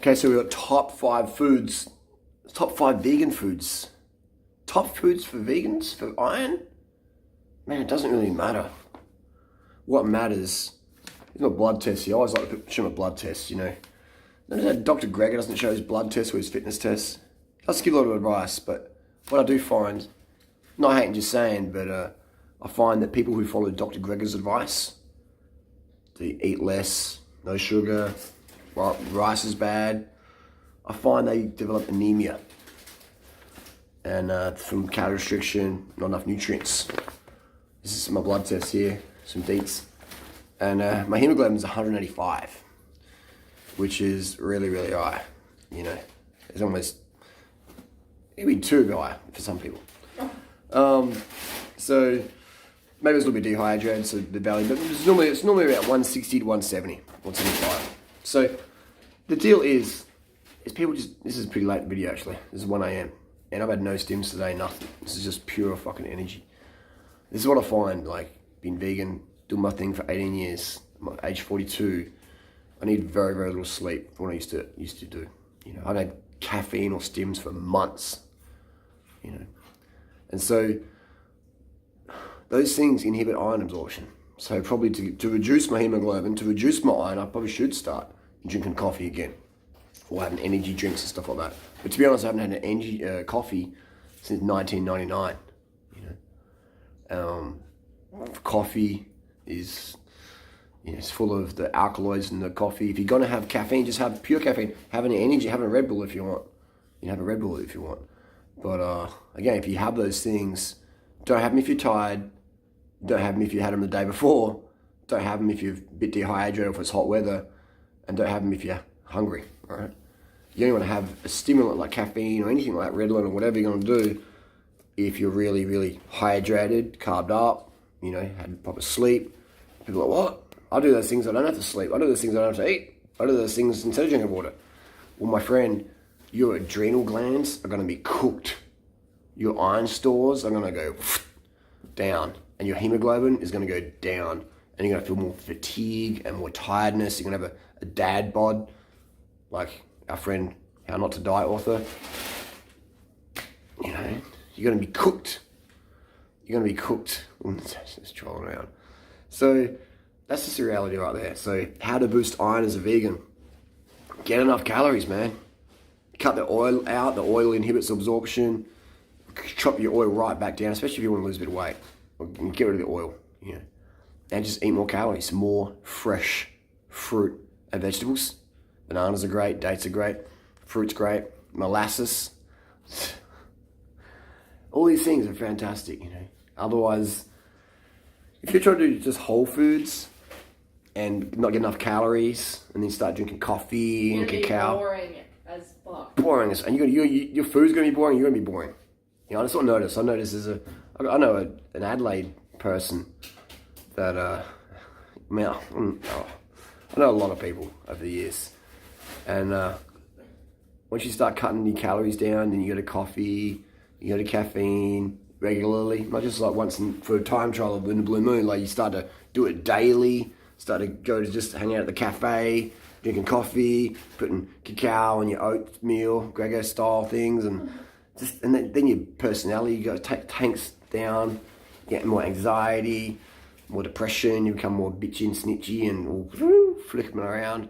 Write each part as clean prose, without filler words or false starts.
Okay, so we've got top 5 foods, top 5 vegan foods. Top foods for vegans, for iron? Man, it doesn't really matter. What matters is my blood test. You always like to show my blood tests, you know. Notice that Dr. Greger doesn't show his blood tests or his fitness tests. He does give a lot of advice, but what I do find, not hating just saying, but I find that people who follow Dr. Greger's advice, they eat less, no sugar, rice is bad, I find they develop anemia. And from calorie restriction, not enough nutrients. This is my blood test here, some deets. And my hemoglobin is 185, which is really, really high. You know, it's almost, maybe too high for some people. So maybe it's a little bit dehydrated, so the value, but it's normally about 160 to 170, 175. So the deal is people just, this is a pretty late video actually, this is 1 AM, and I've had no stims today, nothing. This is just pure fucking energy. This is what I find, like, being vegan, doing my thing for 18 years, I'm at age 42, I need very, very little sleep for what I used to do. You know, I've had caffeine or stims for months, you know. And so those things inhibit iron absorption. So probably to reduce my hemoglobin, to reduce my iron, I probably should start drinking coffee again, or having energy drinks and stuff like that. But to be honest, I haven't had an energy coffee since 1999. You know, coffee is, you know, it's full of the alkaloids in the coffee. If you're gonna have caffeine, just have pure caffeine. Have any energy, have a Red Bull if you want. You can have a Red Bull if you want. But again, if you have those things, don't have them if you're tired. Don't have them if you had them the day before. Don't have them if you're a bit dehydrated or if it's hot weather. And don't have them if you're hungry, all right? You only want to have a stimulant like caffeine or anything like Redline or whatever you're going to do if you're really, really hydrated, carved up, you know, had proper sleep. People are like, what? I do those things I don't have to sleep. I do those things I don't have to eat. I do those things instead of drinking water. Well, my friend, your adrenal glands are going to be cooked. Your iron stores are going to go down. And your hemoglobin is going to go down. And you're going to feel more fatigue and more tiredness. You're going to have a dad bod, like our friend How Not to Die author. You know, you're going to be cooked. You're going to be cooked. Just trolling around. So that's just the reality right there. So how to boost iron as a vegan? Get enough calories, man. Cut the oil out. The oil inhibits absorption. Chop your oil right back down, especially if you want to lose a bit of weight. Get rid of the oil, you know. And just eat more calories, more fresh fruit and vegetables. Bananas are great, dates are great, fruit's great, molasses. All these things are fantastic, you know. Otherwise, if you're trying to do just whole foods and not get enough calories, and then start drinking coffee and cacao. Boring as fuck. Boring as, and your food's gonna be boring. You're gonna be boring. You know, I just don't notice. I notice I know an Adelaide person that I know a lot of people over the years, and once you start cutting your calories down, then you go to coffee, you go to caffeine regularly, not just like once for a time trial in the blue moon. Like you start to do it daily. Start to go to just hang out at the cafe, drinking coffee, putting cacao on your oatmeal, Grego style things, and then your personality tanks down. You get more anxiety, more depression. You become more bitchy and snitchy and all flipping around.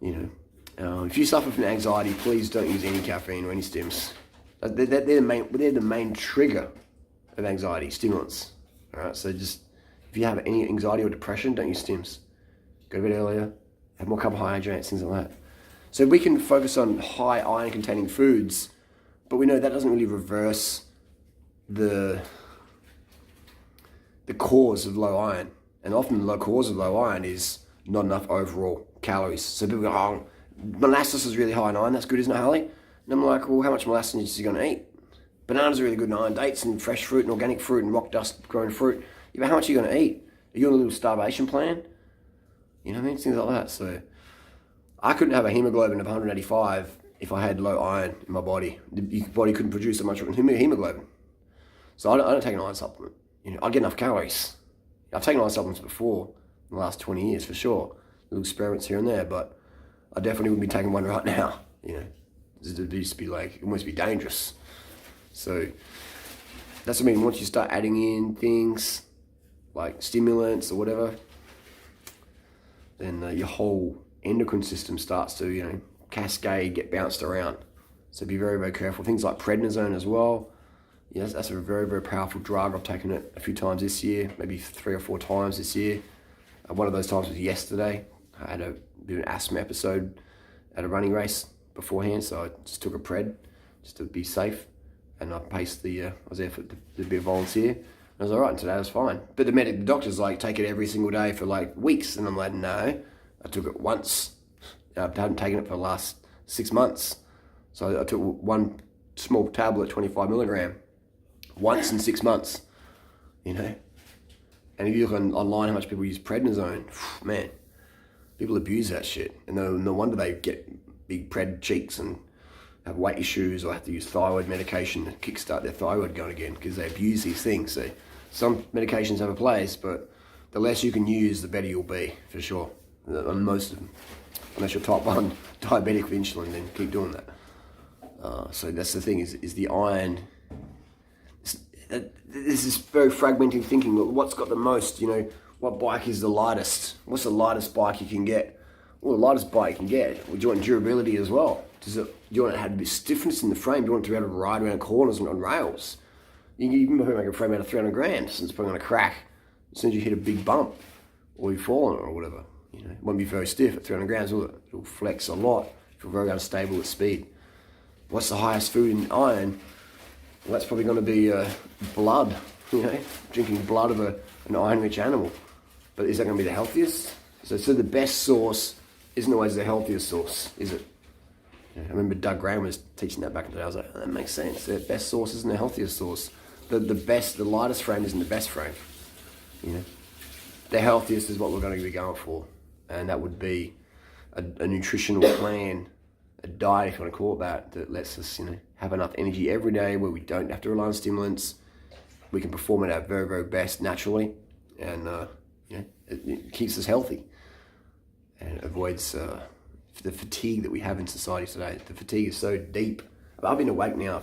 You know, if you suffer from anxiety, please don't use any caffeine or any stims. They're the main trigger of anxiety, stimulants. All right, so just if you have any anxiety or depression, don't use stims. Go to bed earlier, have more carbohydrates, things like that. So we can focus on high iron containing foods, but we know that doesn't really reverse the cause of low iron. And often the cause of low iron is not enough overall calories. So people go, oh, molasses is really high in iron, that's good, isn't it, Harley? And I'm like, well, how much molasses are you going to eat? Bananas are really good in iron, dates and fresh fruit and organic fruit and rock dust grown fruit. Yeah, but how much are you going to eat? Are you on a little starvation plan? You know what I mean? Things like that. So I couldn't have a hemoglobin of 185 if I had low iron in my body. Your body couldn't produce so much hemoglobin. So I don't take an iron supplement. You know, I get enough calories. I've taken iron supplements before in the last 20 years for sure. Little experiments here and there, but I definitely wouldn't be taking one right now. You know, it used to be like, it must be dangerous. So that's what I mean. Once you start adding in things like stimulants or whatever, then your whole endocrine system starts to, you know, cascade, get bounced around. So be very, very careful. Things like prednisone as well. Yes, that's a very, very powerful drug. I've taken it a few times this year, maybe 3 or 4 times this year. One of those times was yesterday. I had a bit of an asthma episode at a running race beforehand, so I just took a pred just to be safe. And I paced I was there to be a volunteer. And I was all right, and today I was fine. But the doctor's like, take it every single day for like weeks. And I'm like, no, I took it once. I hadn't taken it for the last 6 months. So I took one small tablet, 25 milligram, once in 6 months, you know. And if you look online how much people use prednisone, man, people abuse that shit. And no wonder they get big pred cheeks and have weight issues or have to use thyroid medication to kickstart their thyroid going again because they abuse these things. So some medications have a place, but the less you can use, the better you'll be, for sure. On most of them. Unless you're type 1 diabetic with insulin, then keep doing that. So that's the thing, is the iron. This is very fragmenting thinking. What's got the most, you know, what bike is the lightest? What's the lightest bike you can get? Well, the lightest bike you can get. Well, do you want durability as well? Do you want to have a bit of stiffness in the frame? Do you want to be able to ride around corners and on rails? You can probably make a frame out of 300 grand, so it's probably going to crack as soon as you hit a big bump or you fall on it or whatever. You know, it won't be very stiff at 300 grams, will it? It'll flex a lot if you're very unstable at speed. What's the highest food in iron? Well, that's probably going to be blood, you know, drinking blood of an iron-rich animal. But is that going to be the healthiest? So the best source isn't always the healthiest source, is it? I remember Doug Graham was teaching that back in the day. I was like, oh, that makes sense. The best source isn't the healthiest source. The lightest frame isn't the best frame. You know, the healthiest is what we're going to be going for, and that would be a nutritional plan, a diet, if you want to call it that lets us, you know, have enough energy every day where we don't have to rely on stimulants. We can perform at our very, very best naturally, and you know, it keeps us healthy and avoids the fatigue that we have in society today. The fatigue is so deep. I've been awake now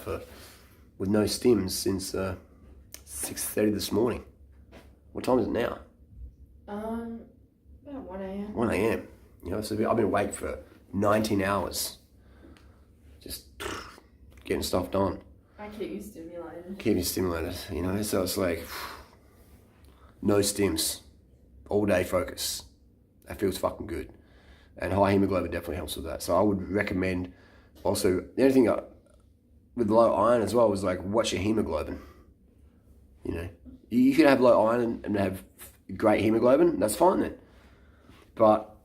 with no stims since 6:30 this morning. What time is it now? About 1 a.m. 1 a.m. You know, so I've been awake for 19 hours, just getting stuff done. I keep you stimulated. Keep me stimulated, you know. So it's like no stims, all day focus. That feels fucking good. And high hemoglobin definitely helps with that. So I would recommend also, the only thing with low iron as well was like, what's your hemoglobin? You know, you could have low iron and have great hemoglobin, that's fine then. But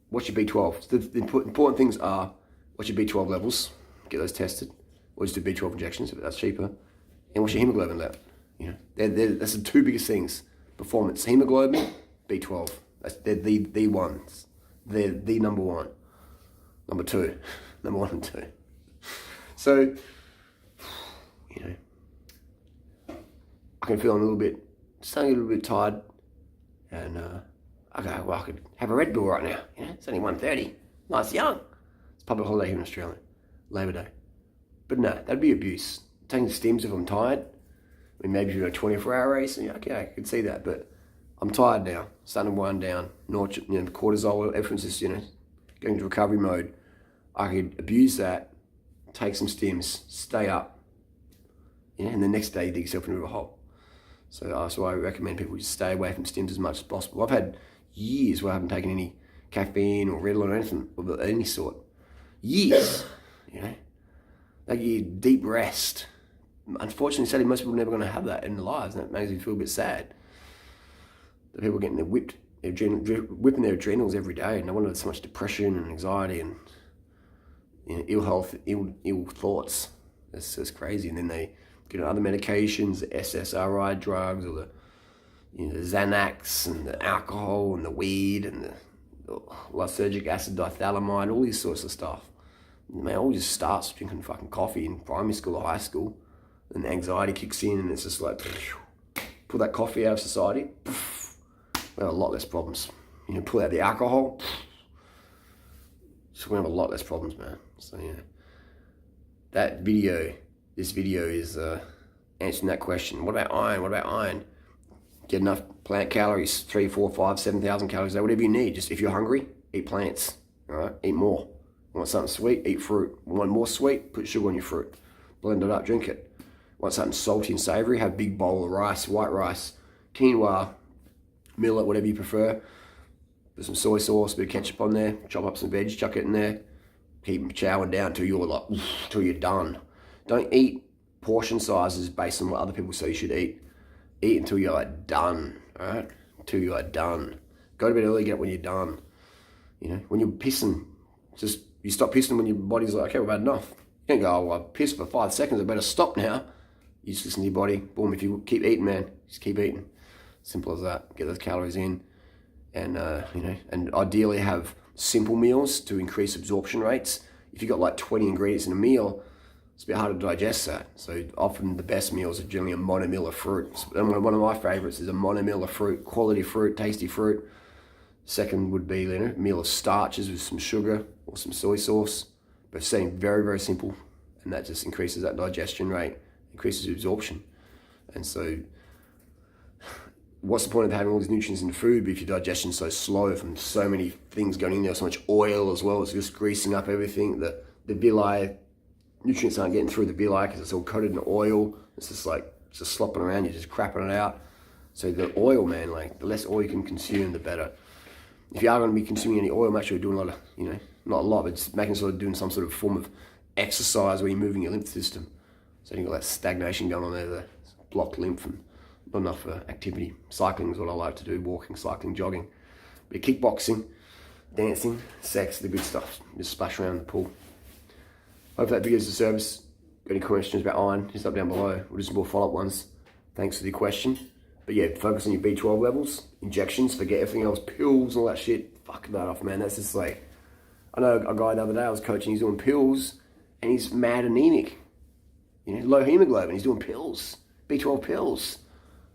what's your B12? The important things are, what's your B12 levels? Get those tested. Or just do B12 injections if that's cheaper. And what's your hemoglobin level? You know, that's the 2 biggest things. Performance, hemoglobin, B12. They're the ones. They're the number 1. Number 2. Number 1 and 2. So, you know, I can feel I'm starting a little bit tired. And I go, well, I could have a Red Bull right now. You know, it's only 1:30. Nice young. It's public holiday here in Australia. Labor Day. But no, that'd be abuse. Taking stims if I'm tired. I mean, maybe if you've got a 24-hour race, and okay, I could see that. But I'm tired now, starting to wind down. Cortisol, everything's just, you know, going into recovery mode. I could abuse that, take some stims, stay up, you know, and the next day you dig yourself into a hole. So I recommend people just stay away from stims as much as possible. I've had years where I haven't taken any caffeine or Ritalin or anything of any sort. Years, you know. Like you deep rest. Unfortunately, sadly, most people are never going to have that in their lives, and that makes me feel a bit sad. The people getting whipping their adrenals every day, and no wonder there's so much depression and anxiety and, you know, ill health, ill thoughts. That's crazy. And then they get other medications, the SSRI drugs, or the, you know, the Xanax and the alcohol and the weed and the lysergic acid dithalamide, all these sorts of stuff. Man, it all just starts drinking fucking coffee in primary school or high school, and the anxiety kicks in, and it's just like, pull that coffee out of society, we have a lot less problems. You know, pull out the alcohol, So we're gonna have a lot less problems, man. So yeah, this video is answering that question. What about iron? What about iron? Get enough plant calories, 3, 4, 5, 7,000 calories a day, whatever you need. Just if you're hungry, eat plants, all right? Eat more. Want something sweet, eat fruit. Want more sweet, put sugar on your fruit. Blend it up, drink it. Want something salty and savory, have a big bowl of rice, white rice, quinoa, millet, whatever you prefer. Put some soy sauce, a bit of ketchup on there, chop up some veg, chuck it in there. Keep chowing down till you're like, till you're done. Don't eat portion sizes based on what other people say you should eat. Eat until you're like done, all right? Until you're like done. Go to bed early, get up when you're done. You know, when you're pissing, just, you stop pissing when your body's like, okay, we've had enough. You don't go, oh, I pissed for 5 seconds, I better stop now. You just listen to your body. Boom, if you keep eating, man, just keep eating. Simple as that. Get those calories in. And, you know, and ideally have simple meals to increase absorption rates. If you've got like 20 ingredients in a meal, it's a bit hard to digest that. So often the best meals are generally a monomeal of fruit. And one of my favorites is a monomeal of fruit, quality fruit, tasty fruit. Second would be, you know, a meal of starches with some sugar or some soy sauce. But staying very, very simple. And that just increases that digestion rate, increases absorption. And so what's the point of having all these nutrients in the food if your digestion's so slow from so many things going in there, so much oil as well, it's just greasing up everything. The villi, nutrients aren't getting through the villi because it's all coated in oil. It's just like, it's just slopping around, you're just crapping it out. So the oil, man, like the less oil you can consume, the better. If you are going to be consuming any oil, make sure you're doing a lot of, you know, not a lot, but just making sure you're doing some sort of form of exercise where you're moving your lymph system. So you've got that stagnation going on there, the blocked lymph and not enough activity. Cycling is what I like to do, walking, cycling, jogging. But kickboxing, dancing, sex, the good stuff. Just splash around in the pool. Hope that video is a service. Got any questions about iron, just up down below. We'll do some more follow-up ones. Thanks for the question. But yeah, focus on your B12 levels, injections, forget everything else, pills, all that shit. Fuck that off, man. That's just like, I know a guy the other day I was coaching, he's doing pills, and he's mad anemic. You know, low hemoglobin, he's doing pills, B12 pills.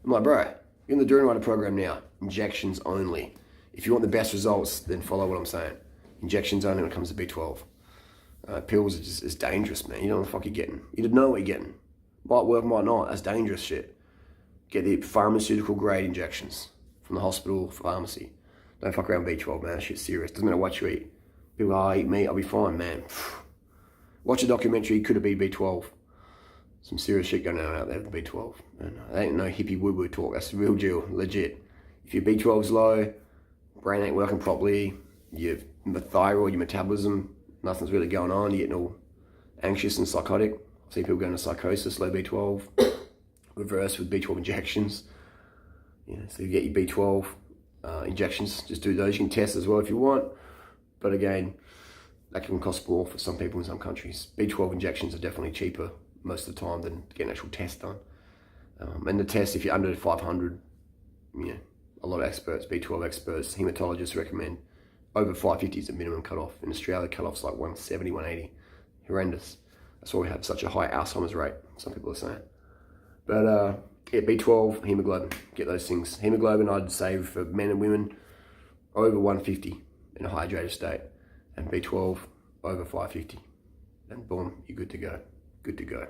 I'm like, bro, you're in the durianrider program now. Injections only. If you want the best results, then follow what I'm saying. Injections only when it comes to B12. Pills are just, it's dangerous, man. You don't know what the fuck you're getting. You don't know what you're getting. Might work, might not. That's dangerous shit. Get the pharmaceutical grade injections from the hospital pharmacy. Don't fuck around with B12, man. That shit's serious. Doesn't matter what you eat. People, I eat meat, I'll be fine, man. Watch a documentary, could it be B12? Some serious shit going on out there with the B12. And that ain't no hippie woo-woo talk. That's the real deal, legit. If your B12's low, brain ain't working properly, your thyroid, your metabolism, nothing's really going on, you're getting all anxious and psychotic. I see people going to psychosis, low B12, reverse with B12 injections. You know, so you get your B12 injections, just do those. You can test as well if you want. But again, that can cost more for some people in some countries. B12 injections are definitely cheaper most of the time than to get an actual test done. And the test, if you're under 500, you know, a lot of experts, B12 experts, hematologists recommend over 550 is the minimum cutoff. In Australia, cutoff's like 170, 180. Horrendous. That's why we have such a high Alzheimer's rate, some people are saying. But yeah, B12, hemoglobin, get those things. Hemoglobin, I'd say for men and women, over 150 in a hydrated state. And B12, over 550. And boom, you're good to go. Good to go.